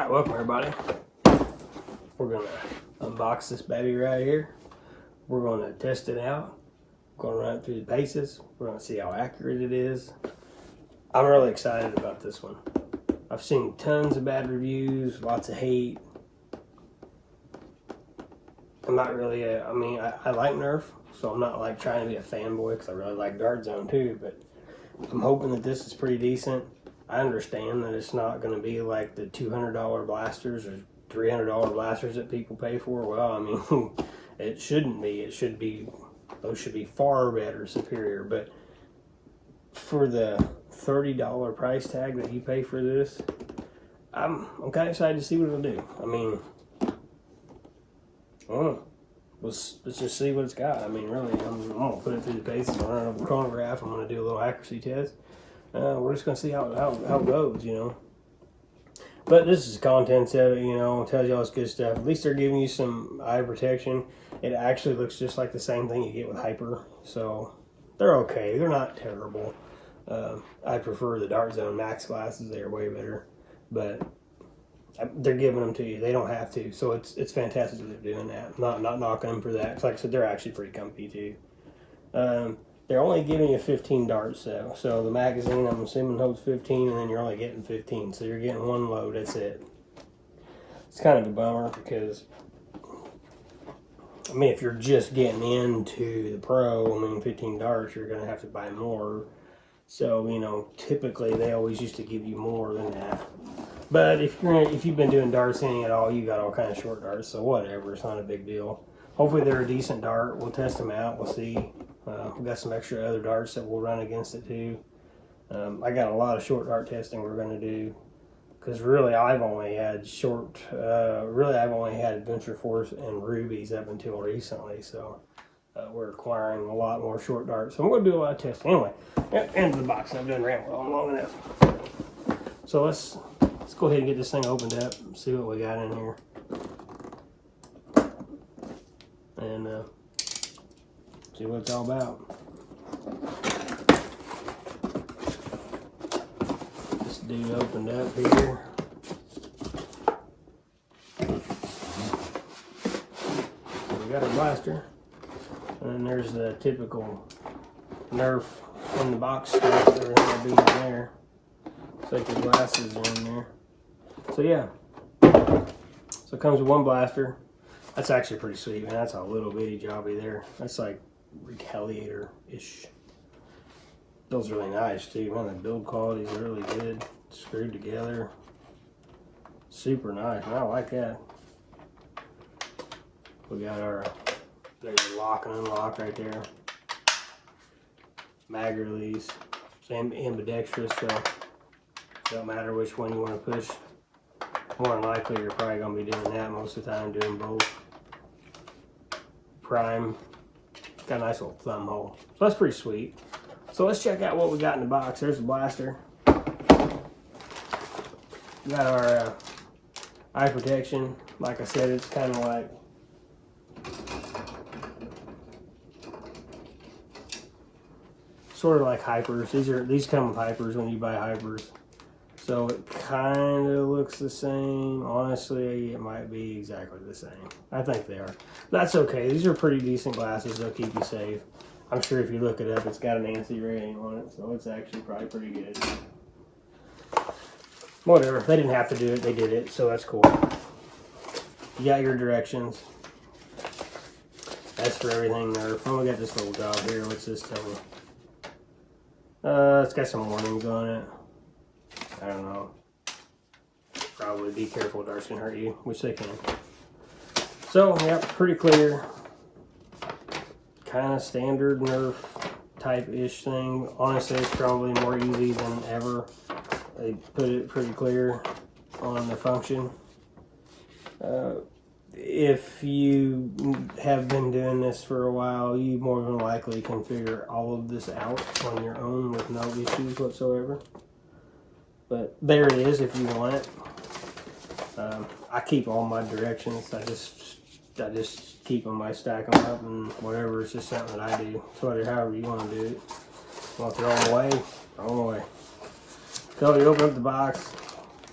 Alright, welcome everybody. We're going to unbox this baby right here. We're going to test it out. We're going to run it through the paces. We're going to see how accurate it is. I'm really excited about this one. I've seen tons of bad reviews, lots of hate. I'm not really I like Nerf, so I'm not like trying to be a fanboy because I really like Dart Zone too, but I'm hoping that this is pretty decent. I understand that it's not going to be like the $200 blasters or $300 blasters that people pay for. Well, I mean, it shouldn't be. It should be, those should be far better, superior. But for the $30 price tag that you pay for this, I'm kind of excited to see what it'll do. I mean, I don't know. Let's just see what it's got. I mean, really, I'm going to put it through the paces. I'm going to run a chronograph. I'm going to do a little accuracy test. We're just going to see how it goes, you know. But this is the contents of it, you know. It tells you all this good stuff. At least they're giving you some eye protection. It actually looks just like the same thing you get with Hyper. So, they're okay. They're not terrible. I prefer the Dart Zone Max glasses. They're way better. But they're giving them to you. They don't have to. So, it's fantastic that they're doing that. Not knocking them for that. 'Cause like I said, they're actually pretty comfy, too. They're only giving you 15 darts though. So the magazine, I'm assuming, holds 15, and then you're only getting 15. So you're getting one load, that's it. It's kind of a bummer because, I mean, if you're just getting into the Pro, I mean, 15 darts, you're going to have to buy more. So, you know, typically they always used to give you more than that. But if you've been doing darts any at all, you got all kind of short darts, so whatever, it's not a big deal. Hopefully they're a decent dart. We'll test them out. We'll see. We've got some extra other darts that we'll run against it too. I got a lot of short dart testing we're going to do because really I've only had Adventure Force and Rubies up until recently. So we're acquiring a lot more short darts. So I'm going to do a lot of testing. Anyway, end of the box. I've done rambled on long enough. So let's go ahead and get this thing opened up and see what we got in here. And see what it's all about. This dude opened up here. So we got a blaster. And then there's the typical Nerf in the box stuff. Everything will be in there. Safety glasses are in there. So yeah. So it comes with one blaster. That's actually pretty sweet, man. That's a little bitty jobby there. That's like Retaliator-ish. Feels really nice too, man. The build quality is really good. Screwed together. Super nice, man. I like that. We got our, there's a lock and unlock right there. Mag release. Same ambidextrous, so don't matter which one you want to push. More than likely, you're probably going to be doing that most of the time, doing both. Prime. Got a nice little thumb hole. So that's pretty sweet. So let's check out what we got in the box. There's the blaster. We got our eye protection. Like I said, it's kind of like sort of like Hypers. These come with Hypers when you buy Hypers. So it kind of looks the same. Honestly, it might be exactly the same. I think they are. That's okay. These are pretty decent glasses. They'll keep you safe. I'm sure if you look it up, it's got an ANSI rating on it, so it's actually probably pretty good. Whatever. They didn't have to do it. They did it, so that's cool. You got your directions. That's for everything Nerf. Oh, we got this little job here. What's this tell me? It's got some warnings on it. I don't know. Probably be careful, darts can hurt you, which they can. So, yeah, pretty clear. Kind of standard Nerf type-ish thing. Honestly, it's probably more easy than ever. They put it pretty clear on the function. If you have been doing this for a while, you more than likely can figure all of this out on your own with no issues whatsoever. But there it is if you want it. I keep all my directions. I just keep them. I stack them up and whatever. It's just something that I do. So however you want to do it. Want to throw them away? Throw them away. So you open up the box.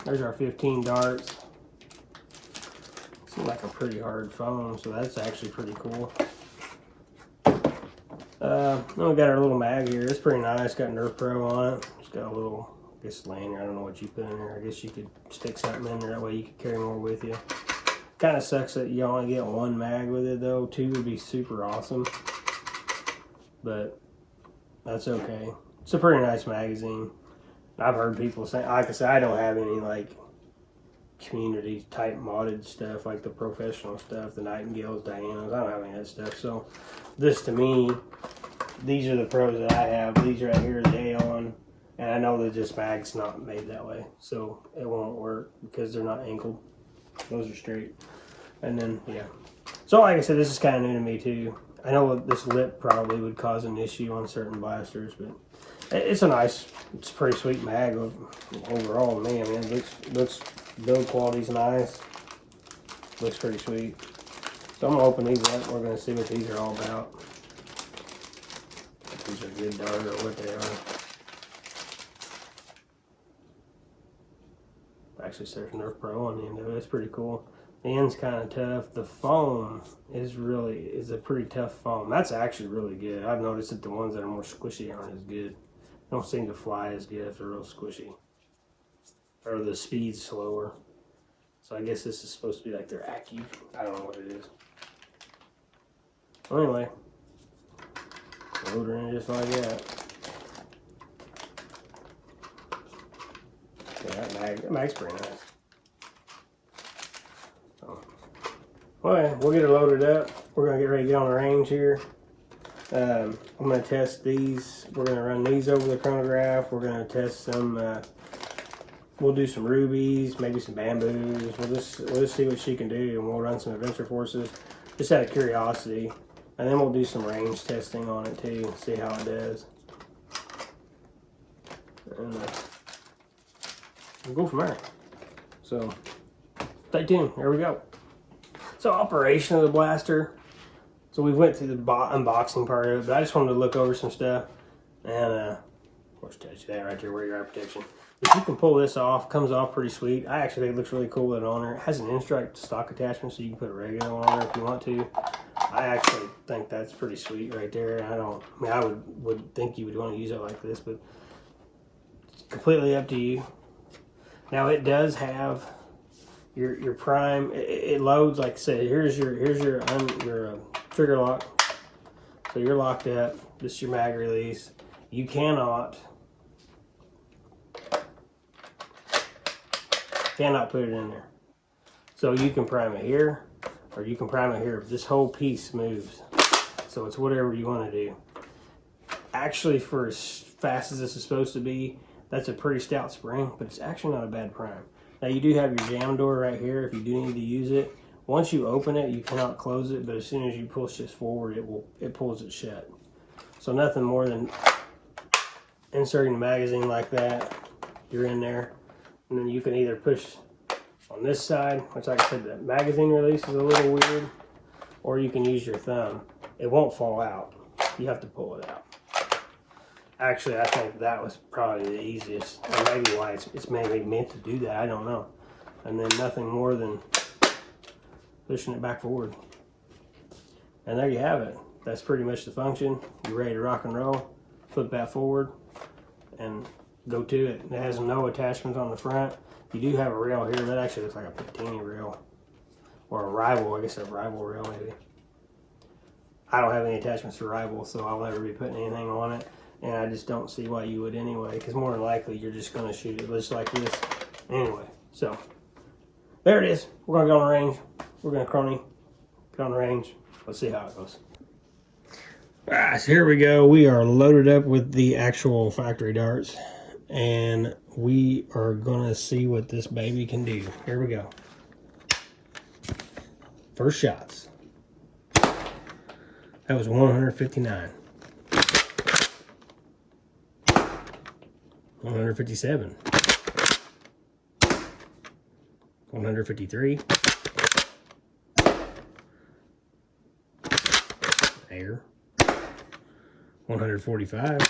There's our 15 darts. Seems like a pretty hard foam, so that's actually pretty cool. Then we got our little mag here. It's pretty nice. Got Nerf Pro on it. It's got a little, I guess, lanyard. I don't know what you put in there. I guess you could stick something in there. That way you could carry more with you. Kind of sucks that you only get one mag with it, though. 2 would be super awesome. But that's okay. It's a pretty nice magazine. I've heard people say, like I said, I don't have any like community type modded stuff like the professional stuff, the Nightingales, Dianas. I don't have any of that stuff. So this, to me, these are the pros that I have. These right here are the Aeon, and I know that this mag's not made that way, so it won't work because they're not angled. Those are straight. And then yeah, so like I said, this is kind of new to me too. I know this lip probably would cause an issue on certain blasters, but it's a pretty sweet mag overall to me. I mean, it looks build quality's nice. Looks pretty sweet. So I'm gonna open these up. We're gonna see what these are all about. If these are good dart or what they are. Actually, there's Nerf Pro on the end of it. It's pretty cool. The end's kind of tough. The foam is a pretty tough foam. That's actually really good. I've noticed that the ones that are more squishy aren't as good. Don't seem to fly as good if they're real squishy. Or the speed's slower. So I guess this is supposed to be like their Accu. I don't know what it is. Well, anyway, load her in just like that. Yeah, that mag's pretty nice. So, well, we'll get her loaded up. We're gonna get ready to get on the range here. I'm gonna test these. We're gonna run these over the chronograph. We're gonna test some. We'll do some rubies, maybe some bamboos. We'll just see what she can do, and we'll run some adventure forces, just out of curiosity. And then we'll do some range testing on it too, see how it does. And we'll go from there. So stay tuned. Here we go. So operation of the blaster. So we went through the unboxing part of it, but I just wanted to look over some stuff. And of course, touch that right there where your eye protection. If you can pull this off, comes off pretty sweet. I actually think it looks really cool with it on there. It has an in-strike stock attachment, so you can put a regular one on there if you want to. I actually think that's pretty sweet right there. I would think you would want to use it like this, but it's completely up to you. Now it does have your prime. It loads, like I said. Here's your trigger lock. So you're locked up. This is your mag release. You cannot put it in there. So you can prime it here, or you can prime it here. This whole piece moves. So it's whatever you want to do. Actually, for as fast as this is supposed to be, that's a pretty stout spring, but it's actually not a bad prime. Now you do have your jam door right here if you do need to use it. Once you open it, you cannot close it, but as soon as you push this forward, it pulls it shut. So nothing more than inserting the magazine like that. You're in there. And then you can either push on this side, which like I said, the magazine release is a little weird, or you can use your thumb. It won't fall out. You have to pull it out. Actually, I think that was probably the easiest, or maybe why it's maybe meant to do that, I don't know. And then nothing more than pushing it back forward. And there you have it. That's pretty much the function. You're ready to rock and roll. Flip that forward and go to it. It has no attachments on the front. You do have a rail here. That actually looks like a Patini rail. Or a Rival, I guess a Rival rail maybe. I don't have any attachments to Rival, so I'll never be putting anything on it. And I just don't see why you would anyway, because more than likely you're just going to shoot it just like this. Anyway, so there it is. We're going to go on the range. We're going to crony, get on the range. Let's see how it goes. Alright, so here we go. We are loaded up with the actual factory darts, and we are gonna see what this baby can do. Here we go. First shots. That was 159. 157. 153. Air. 145,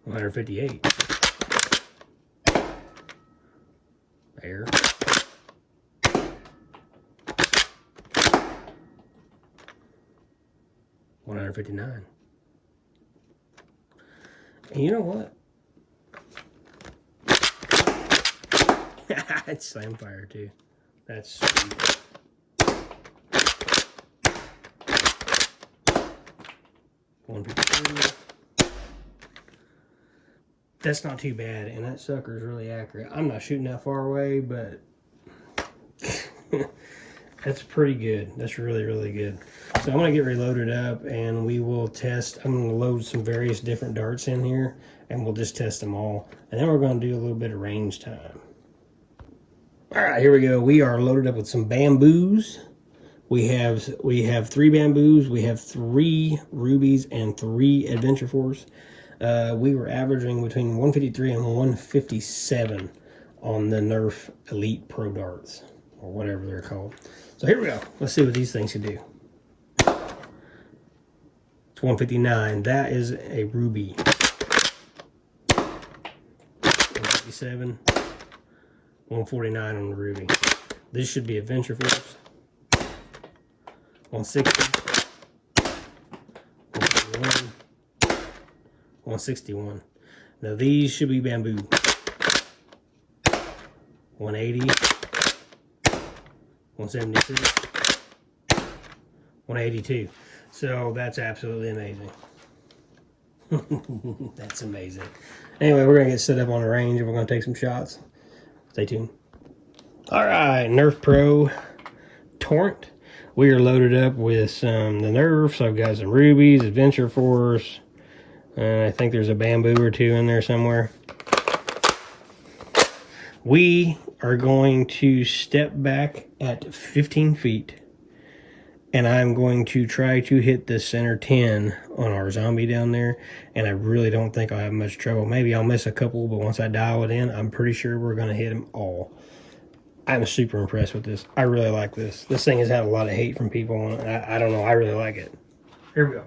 158, air, $159. And you know what? It's slam fire too. That's sweet. $153. That's not too bad, and that sucker is really accurate. I'm not shooting that far away, but that's pretty good. That's really, really good. So I'm going to get reloaded up, and we will test. I'm going to load some various different darts in here, and we'll just test them all. And then we're going to do a little bit of range time. All right, here we go. We are loaded up with some bamboos. We have 3 bamboos. We have 3 rubies and 3 adventure fours. We were averaging between 153 and 157 on the Nerf Elite Pro darts, or whatever they're called. So here we go. Let's see what these things can do. It's 159. That is a ruby. 157. 149 on the ruby. This should be adventure force. 160. 161. 161. Now these should be bamboo. 180. 176. 182. So that's absolutely amazing. That's amazing. Anyway, we're gonna get set up on the range and we're gonna take some shots. Stay tuned. All right, Nerf Pro Torrent. We are loaded up with the Nerfs. I've got some rubies, adventure fours, and I think there's a bamboo or 2 in there somewhere. We are going to step back at 15 feet, and I'm going to try to hit the center 10 on our zombie down there, and I really don't think I'll have much trouble. Maybe I'll miss a couple, but once I dial it in, I'm pretty sure we're going to hit them all. I'm super impressed with this. I really like this. This thing has had a lot of hate from people, and I don't know. I really like it. Here we go.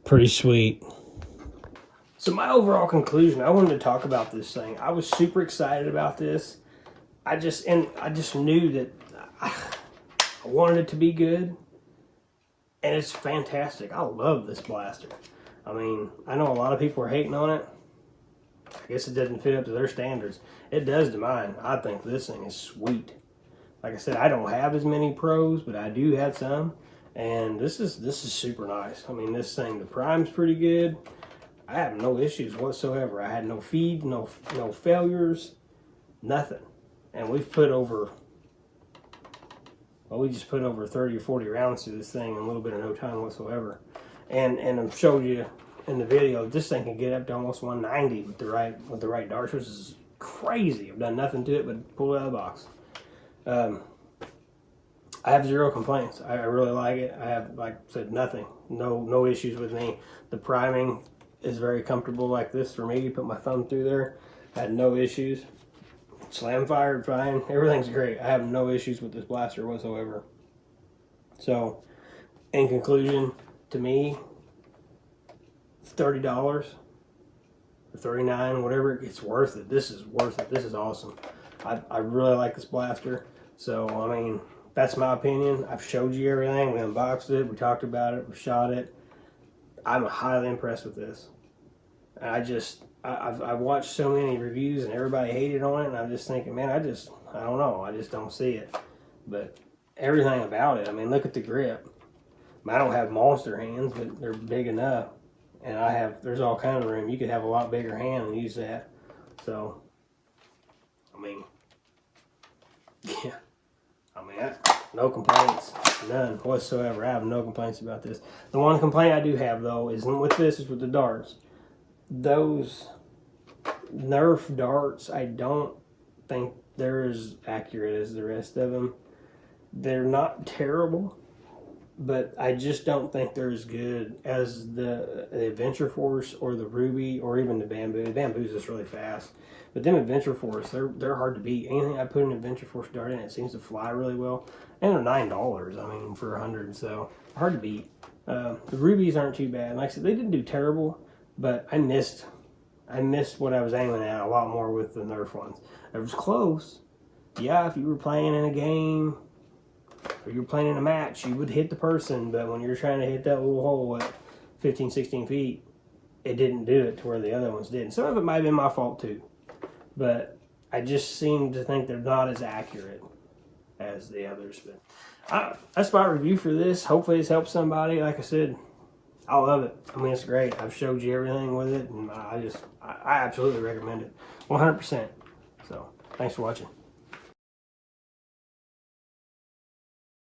Pretty sweet. So my overall conclusion, I wanted to talk about this thing. I was super excited about this. I just knew that I wanted it to be good, and it's fantastic. I love this blaster. I mean, I know a lot of people are hating on it. I guess it doesn't fit up to their standards. It does to mine. I think this thing is sweet. Like I said, I don't have as many pros, but I do have some. And this is super nice. I mean, this thing, the prime's pretty good. I have no issues whatsoever. I had no feed, no failures, nothing. And we've put over, well, we just put over 30 or 40 rounds through this thing in a little bit of no time whatsoever. And I showed you in the video, this thing can get up to almost 190 with the right darts, which is crazy. I've done nothing to it but pull it out of the box. I have 0 complaints. I really like it. I have, like I said, nothing. No issues with me. The priming is very comfortable like this for me. You put my thumb through there. I had no issues. Slam fired fine. Everything's great. I have no issues with this blaster whatsoever. So, in conclusion, to me, $30 or $39, whatever, it's worth it. This is worth it. This is awesome. I really like this blaster. So, I mean, that's my opinion. I've showed you everything. We unboxed it. We talked about it. We shot it. I'm highly impressed with this. I've watched so many reviews and everybody hated on it, and I'm just thinking, man, I don't know. I just don't see it. But everything about it, I mean, look at the grip. I don't have monster hands, but they're big enough. And there's all kind of room. You could have a lot bigger hand and use that. So, I mean, yeah. I mean, no complaints, none whatsoever. I have no complaints about this. The one complaint I do have, though, is with the darts. Those Nerf darts, I don't think they're as accurate as the rest of them. They're not terrible, but I just don't think they're as good as the Adventure Force or the Ruby or even the Bamboo. The Bamboo's just really fast. But them Adventure Force, they're hard to beat. Anything I put an Adventure Force dart in, it seems to fly really well. And they're $9, I mean, for 100, so hard to beat. The Rubies aren't too bad. Like I said, they didn't do terrible, but I missed what I was aiming at a lot more with the Nerf ones. It was close. Yeah, if you were playing in a game or you were playing in a match, you would hit the person, but when you're trying to hit that little hole at 15, 16 feet, it didn't do it to where the other ones did. And some of it might have been my fault too, but I just seem to think they're not as accurate as the others. But that's my review for this. Hopefully this helps somebody. Like I said, I love it. I mean, it's great. I've showed you everything with it, and I absolutely recommend it 100%. So thanks for watching.